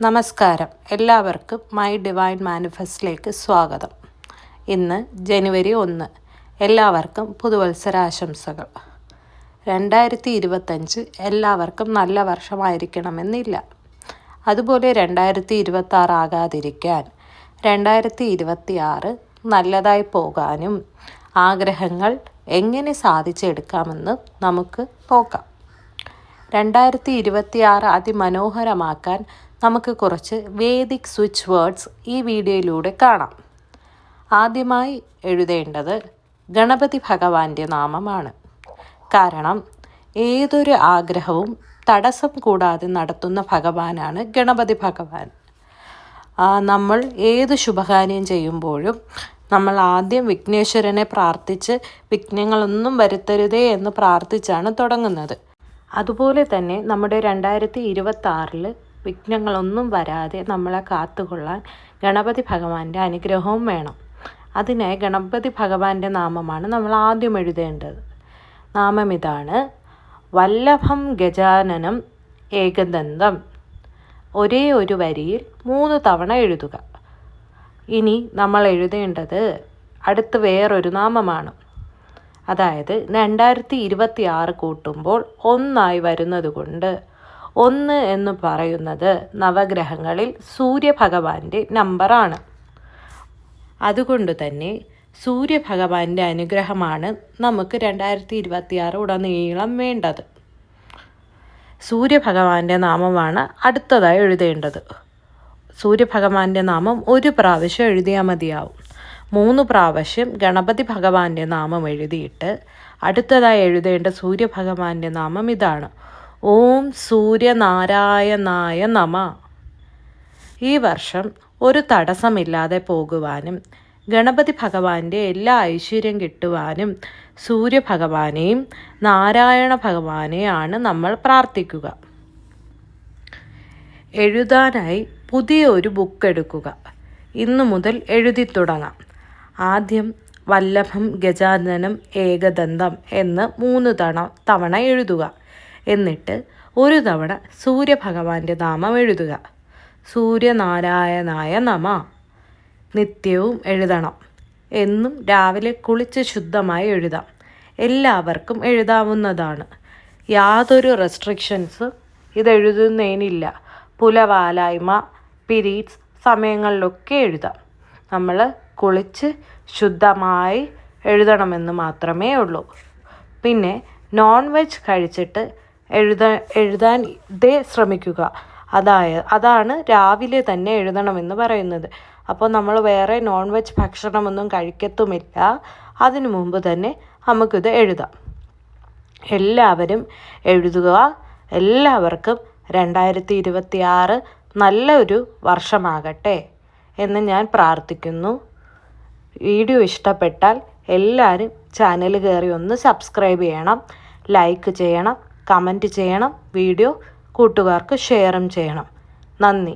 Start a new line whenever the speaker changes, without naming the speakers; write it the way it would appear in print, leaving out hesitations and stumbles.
നമസ്കാരം. എല്ലാവർക്കും my divine മാനിഫെസ്റ്റിലേക്ക് സ്വാഗതം. ഇന്ന് ജനുവരി 1. എല്ലാവർക്കും പുതുവത്സരാശംസകൾ. 2025 എല്ലാവർക്കും നല്ല വർഷമായിരിക്കണമെന്നില്ല. അതുപോലെ 2026 ആകാതിരിക്കാൻ 2026 നല്ലതായി പോകാനും ആഗ്രഹങ്ങൾ എങ്ങനെ സാധിച്ചെടുക്കാമെന്ന് നമുക്ക് നോക്കാം. 2026 അതിമനോഹരമാക്കാൻ നമുക്ക് കുറച്ച് വേദിക് സ്വിച്ച് വേർഡ്സ് ഈ വീഡിയോയിലൂടെ കാണാം. ആദ്യമായി എഴുതേണ്ടത് ഗണപതി ഭഗവാന്റെ നാമമാണ്. കാരണം ഏതൊരു ആഗ്രഹവും തടസ്സം കൂടാതെ നടത്തുന്ന ഭഗവാനാണ് ഗണപതി ഭഗവാൻ. നമ്മൾ ഏത് ശുഭകാര്യം ചെയ്യുമ്പോഴും നമ്മൾ ആദ്യം വിഘ്നേശ്വരനെ പ്രാർത്ഥിച്ച് വിഘ്നങ്ങളൊന്നും വരുത്തരുതേ എന്ന് പ്രാർത്ഥിച്ചാണ് തുടങ്ങുന്നത്. അതുപോലെ തന്നെ നമ്മുടെ 2026 വിഘ്നങ്ങളൊന്നും വരാതെ നമ്മളെ കാത്തുകൊള്ളാൻ ഗണപതി ഭഗവാന്റെ അനുഗ്രഹവും വേണം. അതിനായി ഗണപതി ഭഗവാന്റെ നാമമാണ് നമ്മൾ ആദ്യം എഴുതേണ്ടത്. നാമം ഇതാണ്: വല്ലഭം ഗജാനനം ഏകദന്തം. ഒരേ ഒരു വരിയിൽ 3 തവണ എഴുതുക. ഇനി നമ്മൾ എഴുതേണ്ടത് അടുത്ത് വേറൊരു നാമമാണ്. അതായത് 2026 കൂട്ടുമ്പോൾ 1 വരുന്നത് കൊണ്ട് 1 എന്ന് പറയുന്നത് നവഗ്രഹങ്ങളിൽ സൂര്യഭഗവാന്റെ നമ്പറാണ്. അതുകൊണ്ട് തന്നെ സൂര്യഭഗവാന്റെ അനുഗ്രഹമാണ് നമുക്ക് 2026 ഉടനീളം വേണ്ടത്. സൂര്യഭഗവാന്റെ നാമമാണ് അടുത്തതായി എഴുതേണ്ടത്. സൂര്യഭഗവാന്റെ നാമം 1 പ്രാവശ്യം എഴുതിയാൽ മതിയാവും. 3 പ്രാവശ്യം ഗണപതി ഭഗവാന്റെ നാമം എഴുതിയിട്ട് അടുത്തതായി എഴുതേണ്ട സൂര്യഭഗവാന്റെ നാമം ഇതാണ്: ഓം സൂര്യനാരായണായ നമ. ഈ വർഷം ഒരു തടസ്സമില്ലാതെ പോകുവാനും ഗണപതി ഭഗവാന്റെ എല്ലാ ഐശ്വര്യം കിട്ടുവാനും സൂര്യഭഗവാനെയും നാരായണ ഭഗവാനെയാണ് നമ്മൾ പ്രാർത്ഥിക്കുക. എഴുതാനായി പുതിയ ഒരു ബുക്ക് എടുക്കുക. ഇന്നു മുതൽ എഴുതി തുടങ്ങാം. ആദ്യം വല്ലഭം ഗജാനനം ഏകദന്തം എന്ന് 3 തവണ എഴുതുക. എന്നിട്ട് 1 തവണ സൂര്യഭഗവാന്റെ നാമം എഴുതുക: സൂര്യനാരായണായ നമ. നിത്യവും എഴുതണം. എന്നും രാവിലെ കുളിച്ച് ശുദ്ധമായി എഴുതാം. എല്ലാവർക്കും എഴുതാവുന്നതാണ്. യാതൊരു റെസ്ട്രിക്ഷൻസും ഇതെഴുതുന്നതിനില്ല. പുലവാലായ്മ, പീരീഡ്സ് സമയങ്ങളിലൊക്കെ എഴുതാം. നമ്മൾ കുളിച്ച് ശുദ്ധമായി എഴുതണമെന്ന് മാത്രമേ ഉള്ളൂ. പിന്നെ നോൺ വെജ് കഴിച്ചിട്ട് എഴുതാൻ ശ്രമിക്കുക. അതാണ് രാവിലെ തന്നെ എഴുതണമെന്ന് പറയുന്നത്. അപ്പോൾ നമ്മൾ വേറെ നോൺ വെജ് ഭക്ഷണമൊന്നും കഴിക്കത്തുമില്ല. അതിനു മുമ്പ് തന്നെ നമുക്കിത് എഴുതാം. എല്ലാവരും എഴുതുക. എല്ലാവർക്കും 2026 നല്ലൊരു വർഷമാകട്ടെ എന്ന് ഞാൻ പ്രാർത്ഥിക്കുന്നു. വീഡിയോ ഇഷ്ടപ്പെട്ടാൽ എല്ലാവരും ചാനൽ കയറി ഒന്ന് സബ്സ്ക്രൈബ് ചെയ്യണം, ലൈക്ക് ചെയ്യണം, കമൻറ്റ് ചെയ്യണം, വീഡിയോ കൂട്ടുകാർക്ക് ഷെയറും ചെയ്യണം. നന്ദി.